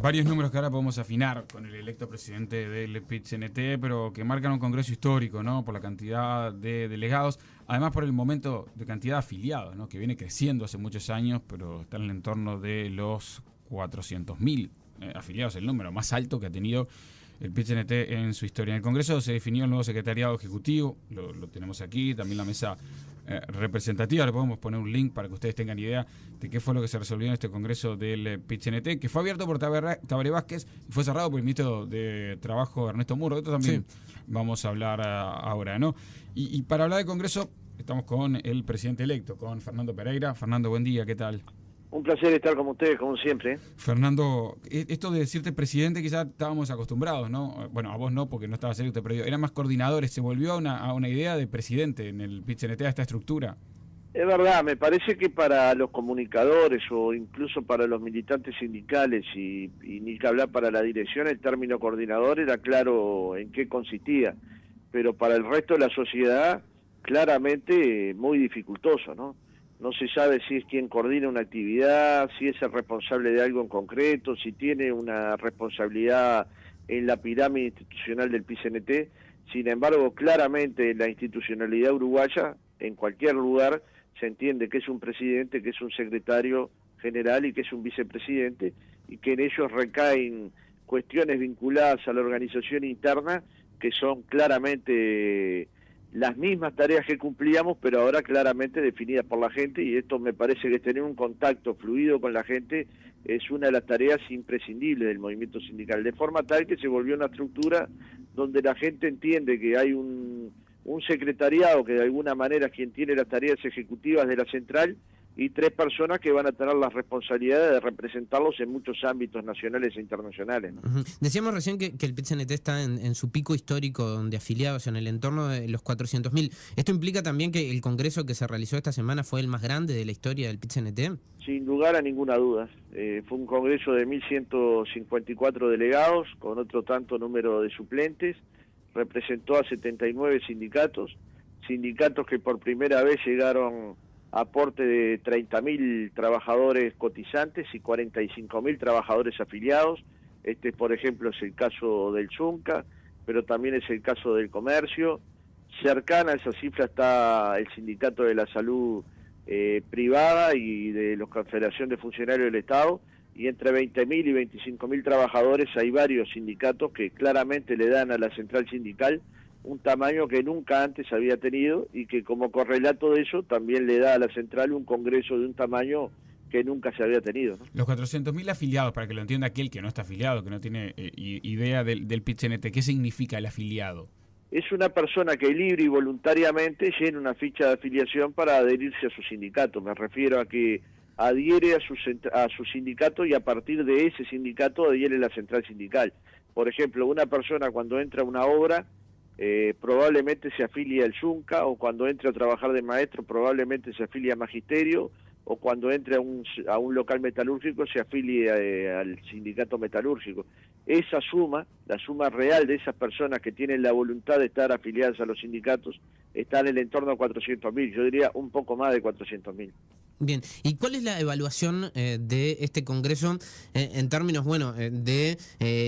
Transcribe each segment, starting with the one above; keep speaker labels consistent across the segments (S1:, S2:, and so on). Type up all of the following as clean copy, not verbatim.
S1: Varios números que ahora podemos afinar con el electo presidente del PIT-CNT, pero que marcan un congreso histórico, ¿no? Por la cantidad de delegados, además por el momento de cantidad de afiliados, ¿no? Que viene creciendo hace muchos años, pero está en el entorno de los 400.000 afiliados, el número más alto que ha tenido el PIT-CNT en su historia. En el Congreso se definió el nuevo secretariado ejecutivo, lo tenemos aquí, también la mesa representativa. Le podemos poner un link para que ustedes tengan idea de qué fue lo que se resolvió en este Congreso del PIT-CNT, que fue abierto por Tabaré Vázquez y fue cerrado por el ministro de Trabajo, Ernesto Muro. De esto también vamos a hablar ahora, ¿no? Y para hablar del Congreso estamos con el presidente electo, con Fernando Pereira. Fernando, buen día, ¿qué tal?
S2: Un placer estar con ustedes, como siempre.
S1: Fernando, esto de decirte presidente quizás estábamos acostumbrados, ¿no? Bueno, a vos no, porque no estabas electo, pero eran más coordinadores. ¿Se volvió a una idea de presidente en el PIT-CNT, a esta estructura?
S2: Es verdad, me parece que para los comunicadores o incluso para los militantes sindicales y ni que hablar para la dirección, el término coordinador era claro en qué consistía, pero para el resto de la sociedad claramente muy dificultoso, ¿no? No se sabe si es quien coordina una actividad, si es el responsable de algo en concreto, si tiene una responsabilidad en la pirámide institucional del PIT-CNT. Sin embargo, claramente la institucionalidad uruguaya, en cualquier lugar, se entiende que es un presidente, que es un secretario general y que es un vicepresidente, y que en ellos recaen cuestiones vinculadas a la organización interna que son claramente las mismas tareas que cumplíamos, pero ahora claramente definidas por la gente, y esto me parece que tener un contacto fluido con la gente es una de las tareas imprescindibles del movimiento sindical, de forma tal que se volvió una estructura donde la gente entiende que hay un secretariado que de alguna manera es quien tiene las tareas ejecutivas de la central, y 3 personas que van a tener las responsabilidades de representarlos en muchos ámbitos nacionales e internacionales, ¿no?
S3: Decíamos recién que el PIT-CNT está en su pico histórico de afiliados, en el entorno de los 400.000. ¿Esto implica también que el congreso que se realizó esta semana fue el más grande de la historia del PIT-CNT?
S2: Sin lugar a ninguna duda. Fue un congreso de 1.154 delegados, con otro tanto número de suplentes. Representó a 79 sindicatos que por primera vez llegaron a aporte de 30.000 trabajadores cotizantes y 45.000 trabajadores afiliados. Este, por ejemplo, es el caso del Zunca, pero también es el caso del comercio. Cercana a esa cifra está el Sindicato de la Salud privada y de la Confederación de Funcionarios del Estado, y entre 20.000 y 25.000 trabajadores hay varios sindicatos que claramente le dan a la central sindical un tamaño que nunca antes había tenido, y que como correlato de eso también le da a la central un congreso de un tamaño que nunca se había tenido, ¿no?
S1: Los 400.000 afiliados, para que lo entienda aquel que no está afiliado, que no tiene idea del PIT-CNT, ¿qué significa el afiliado?
S2: Es una persona que libre y voluntariamente llena una ficha de afiliación para adherirse a su sindicato. Me refiero a que adhiere a su sindicato, y a partir de ese sindicato adhiere a la central sindical. Por ejemplo, una persona cuando entra a una obra probablemente se afilia al Zunca, o cuando entre a trabajar de maestro probablemente se afilia a Magisterio, o cuando entre a un local metalúrgico se afilie al sindicato metalúrgico. Esa suma, la suma real de esas personas que tienen la voluntad de estar afiliadas a los sindicatos, está en el entorno de 400.000, yo diría un poco más de 400.000.
S3: Bien, ¿y cuál es la evaluación de este congreso en términos, de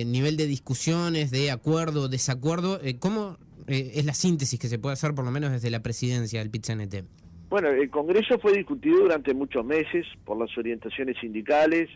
S3: nivel de discusiones, de acuerdo, desacuerdo? ¿Cómo es la síntesis que se puede hacer, por lo menos desde la presidencia del PIT-CNT?
S2: Bueno, el congreso fue discutido durante muchos meses por las orientaciones sindicales,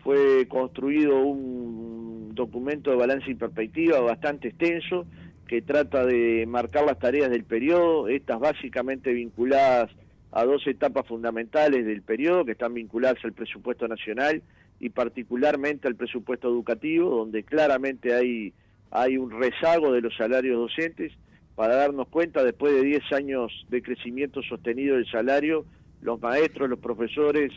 S2: fue construido un documento de balance y perspectiva bastante extenso que trata de marcar las tareas del periodo, estas básicamente vinculadas a 2 etapas fundamentales del periodo, que están vinculadas al presupuesto nacional y particularmente al presupuesto educativo, donde claramente hay un rezago de los salarios docentes. Para darnos cuenta, después de 10 años de crecimiento sostenido del salario, los maestros, los profesores,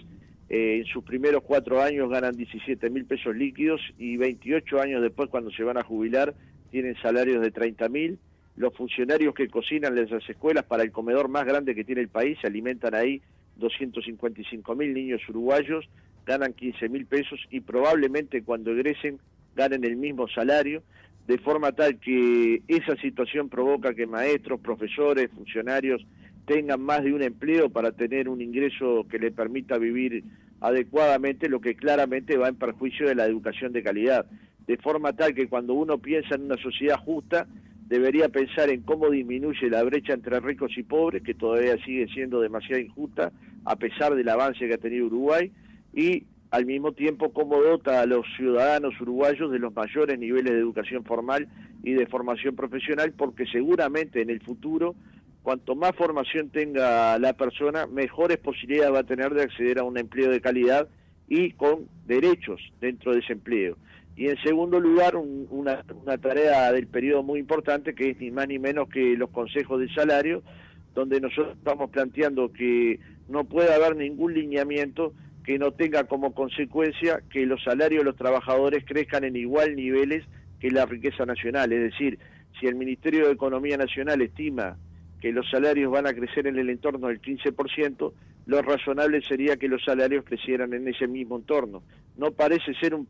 S2: en sus primeros 4 años ganan 17.000 pesos líquidos, y 28 años después, cuando se van a jubilar, tienen salarios de 30.000. Los funcionarios que cocinan en las escuelas para el comedor más grande que tiene el país, se alimentan ahí 255.000 niños uruguayos, ganan 15.000 pesos, y probablemente cuando egresen ganen el mismo salario, de forma tal que esa situación provoca que maestros, profesores, funcionarios tengan más de un empleo para tener un ingreso que le permita vivir adecuadamente, lo que claramente va en perjuicio de la educación de calidad, de forma tal que cuando uno piensa en una sociedad justa, debería pensar en cómo disminuye la brecha entre ricos y pobres, que todavía sigue siendo demasiado injusta, a pesar del avance que ha tenido Uruguay, y al mismo tiempo cómo dota a los ciudadanos uruguayos de los mayores niveles de educación formal y de formación profesional, porque seguramente en el futuro, cuanto más formación tenga la persona, mejores posibilidades va a tener de acceder a un empleo de calidad y con derechos dentro de ese empleo. Y en segundo lugar, una tarea del periodo muy importante, que es ni más ni menos que los consejos de salario, donde nosotros estamos planteando que no puede haber ningún lineamiento que no tenga como consecuencia que los salarios de los trabajadores crezcan en igual niveles que la riqueza nacional. Es decir, si el Ministerio de Economía Nacional estima que los salarios van a crecer en el entorno del 15%, lo razonable sería que los salarios crecieran en ese mismo entorno. No parece ser un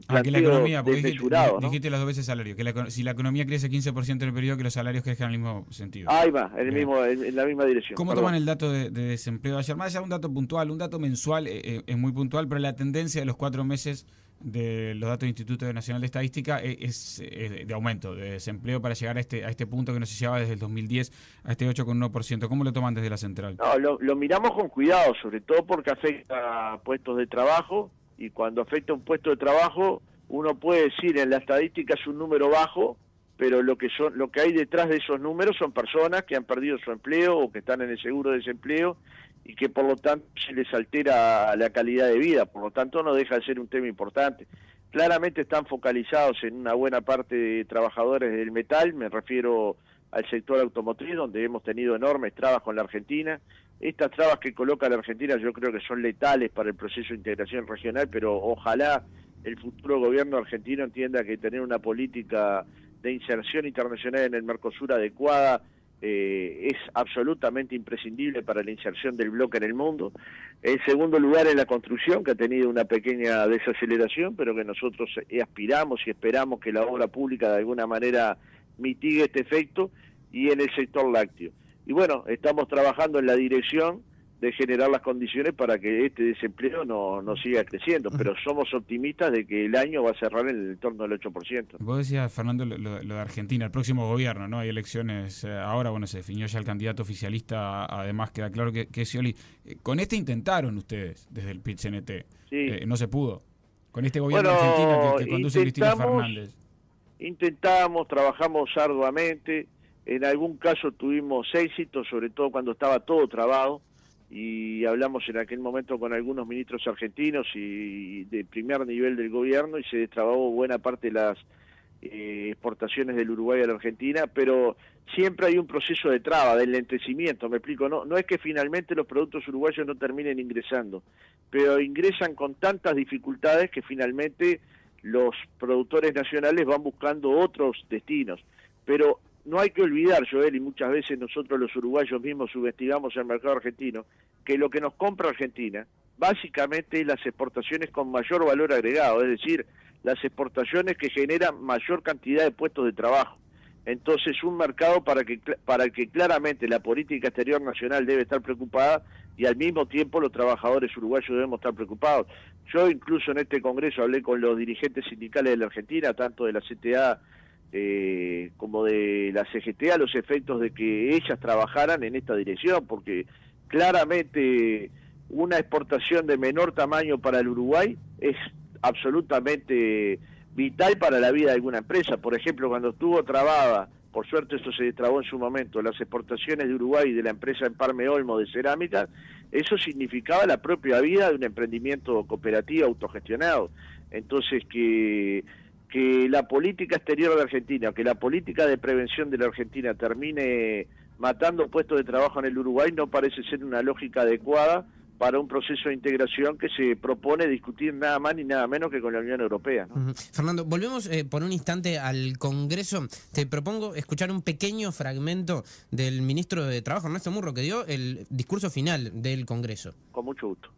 S2: planteo
S1: que la economía,
S2: desmesurado, ¿no?
S1: Dijiste las dos veces salario, que si la economía crece 15% en el periodo, que los salarios crezcan en el mismo sentido.
S2: Ahí va, en la misma dirección.
S1: ¿Cómo toman el dato de desempleo ayer? Más allá de un dato puntual, un dato mensual es muy puntual, pero la tendencia de los 4 meses de los datos del Instituto Nacional de Estadística es de aumento de desempleo para llegar a este punto que no se llevaba desde el 2010 a este 8,1%. ¿Cómo lo toman desde la central?
S2: No, lo miramos con cuidado, sobre todo porque afecta a puestos de trabajo, y cuando afecta a un puesto de trabajo, uno puede decir en la estadística es un número bajo, pero lo que hay detrás de esos números son personas que han perdido su empleo o que están en el seguro de desempleo y que por lo tanto se les altera la calidad de vida, por lo tanto no deja de ser un tema importante. Claramente están focalizados en una buena parte de trabajadores del metal, me refiero al sector automotriz, donde hemos tenido enormes trabas con la Argentina. Estas trabas que coloca la Argentina yo creo que son letales para el proceso de integración regional, pero ojalá el futuro gobierno argentino entienda que tener una política de inserción internacional en el Mercosur adecuada es absolutamente imprescindible para la inserción del bloque en el mundo. En segundo lugar, en la construcción, que ha tenido una pequeña desaceleración, pero que nosotros aspiramos y esperamos que la obra pública de alguna manera mitigue este efecto, y en el sector lácteo. Y bueno, estamos trabajando en la dirección de generar las condiciones para que este desempleo no siga creciendo, pero somos optimistas de que el año va a cerrar en el entorno del 8%.
S1: Vos decías, Fernando, lo de Argentina, el próximo gobierno, ¿no? Hay elecciones ahora, bueno, se definió ya el candidato oficialista, además queda claro que es Scioli. Con este intentaron ustedes, desde el PIT-CNT,
S2: sí.
S1: No se pudo. Con este gobierno argentino que conduce Cristina Fernández.
S2: Intentamos, trabajamos arduamente, en algún caso tuvimos éxito, sobre todo cuando estaba todo trabado, y hablamos en aquel momento con algunos ministros argentinos y de primer nivel del gobierno, y se destrabó buena parte de las exportaciones del Uruguay a la Argentina, pero siempre hay un proceso de traba, de enlentecimiento, me explico, no es que finalmente los productos uruguayos no terminen ingresando, pero ingresan con tantas dificultades que finalmente los productores nacionales van buscando otros destinos. Pero no hay que olvidar, Joel, y muchas veces nosotros los uruguayos mismos subestimamos el mercado argentino, que lo que nos compra Argentina básicamente es las exportaciones con mayor valor agregado, es decir, las exportaciones que generan mayor cantidad de puestos de trabajo. Entonces, un mercado para el que claramente la política exterior nacional debe estar preocupada, y al mismo tiempo los trabajadores uruguayos debemos estar preocupados. Yo incluso en este congreso hablé con los dirigentes sindicales de la Argentina, tanto de la CTA como de la CGT, a los efectos de que ellas trabajaran en esta dirección, porque claramente una exportación de menor tamaño para el Uruguay es absolutamente vital para la vida de alguna empresa. Por ejemplo, cuando estuvo trabada, por suerte esto se destrabó en su momento, las exportaciones de Uruguay de la empresa Emparme Olmo de cerámica, eso significaba la propia vida de un emprendimiento cooperativo autogestionado. Entonces, que la política exterior de Argentina, que la política de prevención de la Argentina termine matando puestos de trabajo en el Uruguay, no parece ser una lógica adecuada para un proceso de integración que se propone discutir nada más ni nada menos que con la Unión Europea, ¿no?
S3: Fernando, volvemos por un instante al Congreso. Te propongo escuchar un pequeño fragmento del ministro de Trabajo, Ernesto Murro, que dio el discurso final del Congreso.
S2: Con mucho gusto.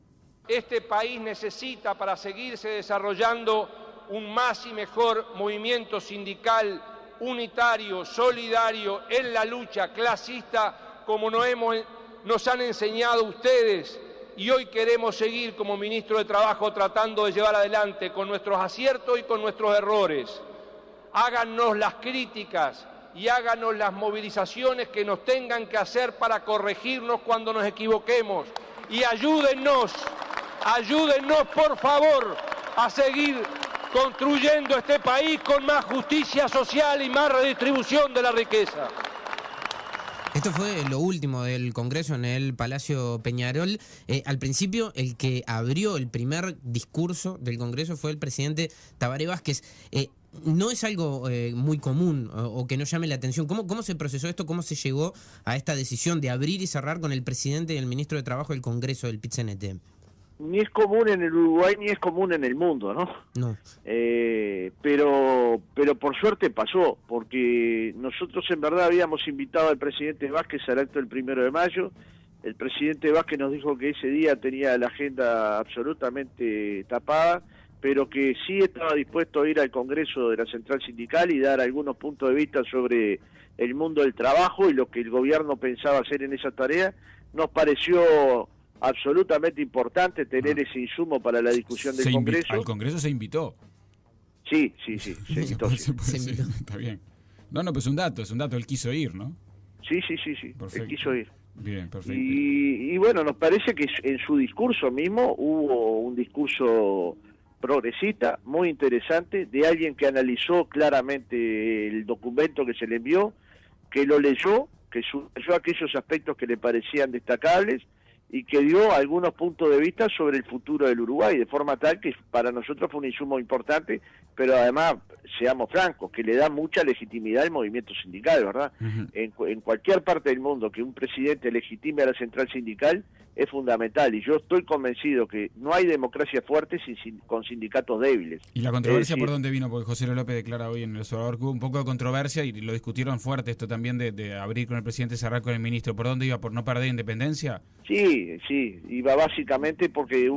S4: Este país necesita, para seguirse desarrollando, un más y mejor movimiento sindical unitario, solidario en la lucha clasista, como nos han enseñado ustedes, y hoy queremos seguir como ministro de Trabajo tratando de llevar adelante con nuestros aciertos y con nuestros errores. Háganos las críticas y háganos las movilizaciones que nos tengan que hacer para corregirnos cuando nos equivoquemos. Y ayúdennos por favor, a seguir construyendo este país con más justicia social y más redistribución de la riqueza.
S3: Esto fue lo último del Congreso en el Palacio Peñarol. Al principio, el que abrió el primer discurso del Congreso fue el presidente Tabaré Vázquez. No es algo muy común o que no llame la atención. ¿Cómo se procesó esto? ¿Cómo se llegó a esta decisión de abrir y cerrar con el presidente y el ministro de Trabajo del Congreso del PIT-CNT?
S2: Ni es común en el Uruguay ni es común en el mundo, ¿no?
S3: No.
S2: Pero por suerte pasó, porque nosotros en verdad habíamos invitado al presidente Vázquez al acto del 1 de mayo. El presidente Vázquez nos dijo que ese día tenía la agenda absolutamente tapada, pero que sí estaba dispuesto a ir al Congreso de la Central Sindical y dar algunos puntos de vista sobre el mundo del trabajo y lo que el gobierno pensaba hacer en esa tarea. Nos pareció absolutamente importante tener ese insumo para la discusión del Congreso.
S1: ¿Al Congreso se invitó?
S2: Sí, se invitó.
S1: Se invitó. Está bien. No, pues es un dato, él quiso ir, ¿no?
S2: Sí, él quiso ir.
S1: Bien, perfecto.
S2: Y bueno, nos parece que en su discurso mismo hubo un discurso progresista, muy interesante, de alguien que analizó claramente el documento que se le envió, que lo leyó, que subrayó aquellos aspectos que le parecían destacables y que dio algunos puntos de vista sobre el futuro del Uruguay, de forma tal que para nosotros fue un insumo importante, pero además, seamos francos, que le da mucha legitimidad al movimiento sindical, ¿verdad?
S1: Uh-huh.
S2: En cualquier parte del mundo que un presidente legitime a la central sindical es fundamental, y yo estoy convencido que no hay democracia fuerte con sindicatos débiles.
S1: ¿Y la controversia por dónde vino? Porque José López declara hoy en El Observador que hubo un poco de controversia y lo discutieron fuerte esto también de abrir con el presidente, cerrar con el ministro. ¿Por dónde iba? ¿Por no perder independencia?
S2: Sí, iba básicamente porque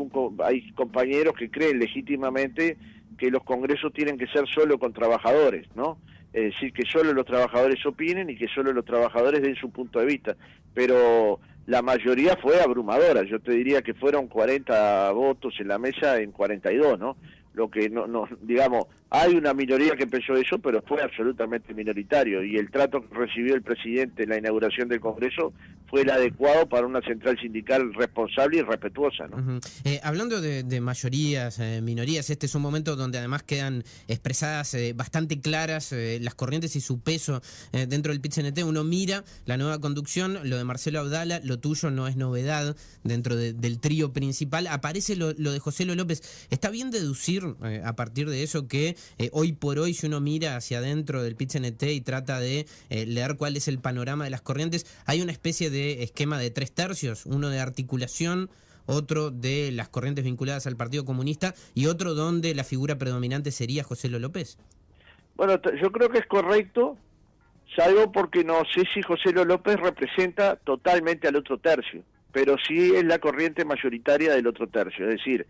S2: hay compañeros que creen legítimamente que los congresos tienen que ser solo con trabajadores, ¿no? Es decir, que solo los trabajadores opinen y que solo los trabajadores den su punto de vista. Pero la mayoría fue abrumadora. Yo te diría que fueron 40 votos en la mesa en 42, ¿no? Lo que no digamos, hay una minoría que pensó eso, pero fue absolutamente minoritario, y el trato que recibió el presidente en la inauguración del Congreso fue el adecuado para una central sindical responsable y respetuosa, ¿no?
S3: Uh-huh. Hablando de mayorías, minorías, este es un momento donde además quedan expresadas bastante claras las corrientes y su peso dentro del PIT-CNT. Uno mira la nueva conducción, lo de Marcelo Abdala, lo tuyo no es novedad dentro del trío principal. Aparece lo de José López. ¿Está bien deducir a partir de eso que hoy por hoy, si uno mira hacia adentro del PIT-CNT y trata de leer cuál es el panorama de las corrientes, hay una especie de esquema de 3/3, uno de articulación, otro de las corrientes vinculadas al Partido Comunista y otro donde la figura predominante sería José López?
S2: Bueno, yo creo que es correcto, salvo porque no sé si José López representa totalmente al otro tercio, pero sí es la corriente mayoritaria del otro tercio, es decir,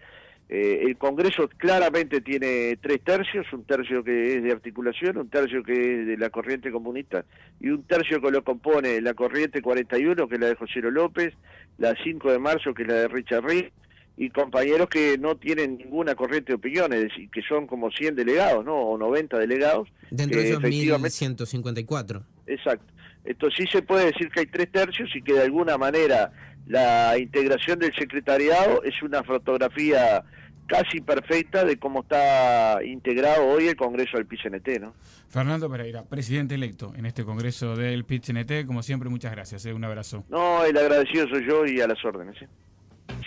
S2: el Congreso claramente tiene 3/3, un tercio que es de articulación, un tercio que es de la corriente comunista y un tercio que lo compone la corriente 41, que es la de José López, la 5 de marzo, que es la de Richard Reed, y compañeros que no tienen ninguna corriente de opinión, es decir, que son como 100 delegados, ¿no? O 90 delegados.
S3: Dentro de esos 1.154.
S2: Exacto. Entonces sí se puede decir que hay 3/3 y que de alguna manera la integración del secretariado es una fotografía casi perfecta de cómo está integrado hoy el Congreso del PIT-CNT, ¿no?
S1: Fernando Pereira, presidente electo en este Congreso del PIT-CNT, como siempre, muchas gracias, un abrazo.
S2: No, el agradecido soy yo y a las órdenes,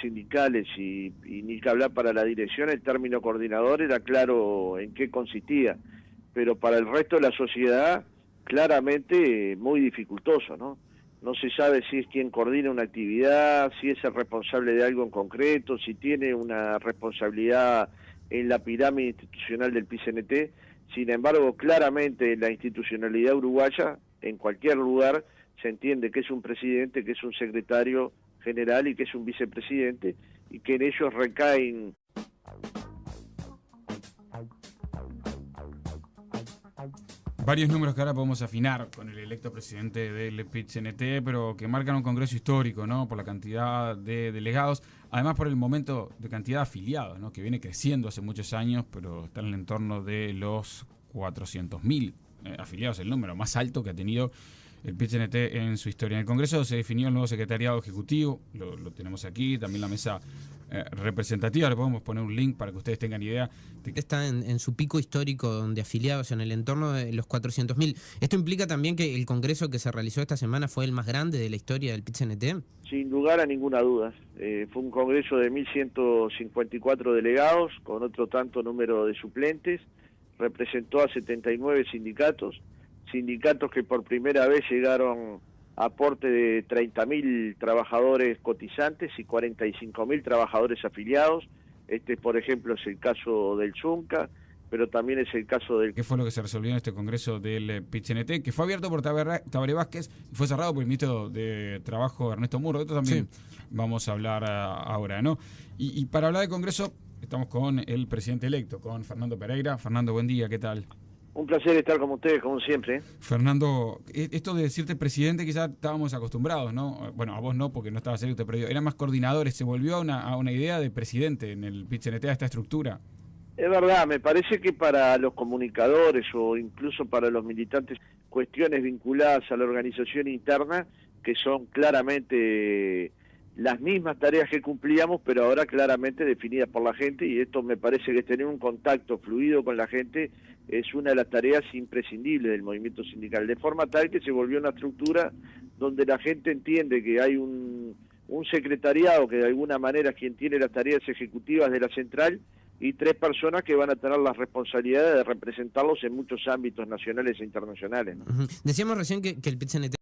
S2: sindicales y ni que hablar para la dirección, el término coordinador era claro en qué consistía, pero para el resto de la sociedad claramente muy dificultoso, ¿no? No se sabe si es quien coordina una actividad, si es el responsable de algo en concreto, si tiene una responsabilidad en la pirámide institucional del PIT-CNT. Sin embargo, claramente en la institucionalidad uruguaya, en cualquier lugar, se entiende que es un presidente, que es un secretario general y que es un vicepresidente, y que en ellos recaen
S1: Varios números que ahora podemos afinar con el electo presidente del PIT-CNT, pero que marcan un congreso histórico, ¿no? Por la cantidad de delegados, además por el momento de cantidad de afiliados, ¿no? Que viene creciendo hace muchos años, pero está en el entorno de los 400.000 afiliados, el número más alto que ha tenido el PIT-CNT en su historia. En el Congreso se definió el nuevo secretariado ejecutivo, lo tenemos aquí, también la mesa representativa, le podemos poner un link para que ustedes tengan idea.
S3: Está en su pico histórico de afiliados, en el entorno de los 400.000. ¿Esto implica también que el Congreso que se realizó esta semana fue el más grande de la historia del PIT-CNT?
S2: Sin lugar a ninguna duda. Fue un Congreso de 1.154 delegados, con otro tanto número de suplentes, representó a 79 sindicatos que por primera vez llegaron a aporte de 30.000 trabajadores cotizantes y 45.000 trabajadores afiliados. Por ejemplo, es el caso del Zunca, pero también es el caso del...
S1: ¿Qué fue lo que se resolvió en este Congreso del PIT-CNT? Que fue abierto por Tabaré Vázquez y fue cerrado por el ministro de Trabajo, Ernesto Muro. De esto también vamos a hablar ahora, ¿no? Y para hablar del Congreso, estamos con el presidente electo, con Fernando Pereira. Fernando, buen día, ¿qué tal?
S2: Un placer estar con ustedes, como siempre.
S1: Fernando, esto de decirte presidente quizás estábamos acostumbrados, ¿no? Bueno, a vos no, porque no estabas electo, pero eran más coordinadores. ¿Se volvió a una idea de presidente en el PIT-CNT, a esta estructura?
S2: Es verdad, me parece que para los comunicadores o incluso para los militantes, cuestiones vinculadas a la organización interna, que son claramente las mismas tareas que cumplíamos, pero ahora claramente definidas por la gente, y esto me parece que tener un contacto fluido con la gente es una de las tareas imprescindibles del movimiento sindical, de forma tal que se volvió una estructura donde la gente entiende que hay un secretariado que de alguna manera es quien tiene las tareas ejecutivas de la central, y 3 personas que van a tener las responsabilidades de representarlos en muchos ámbitos nacionales e internacionales, ¿no?
S3: Decíamos recién que el PIT-CNT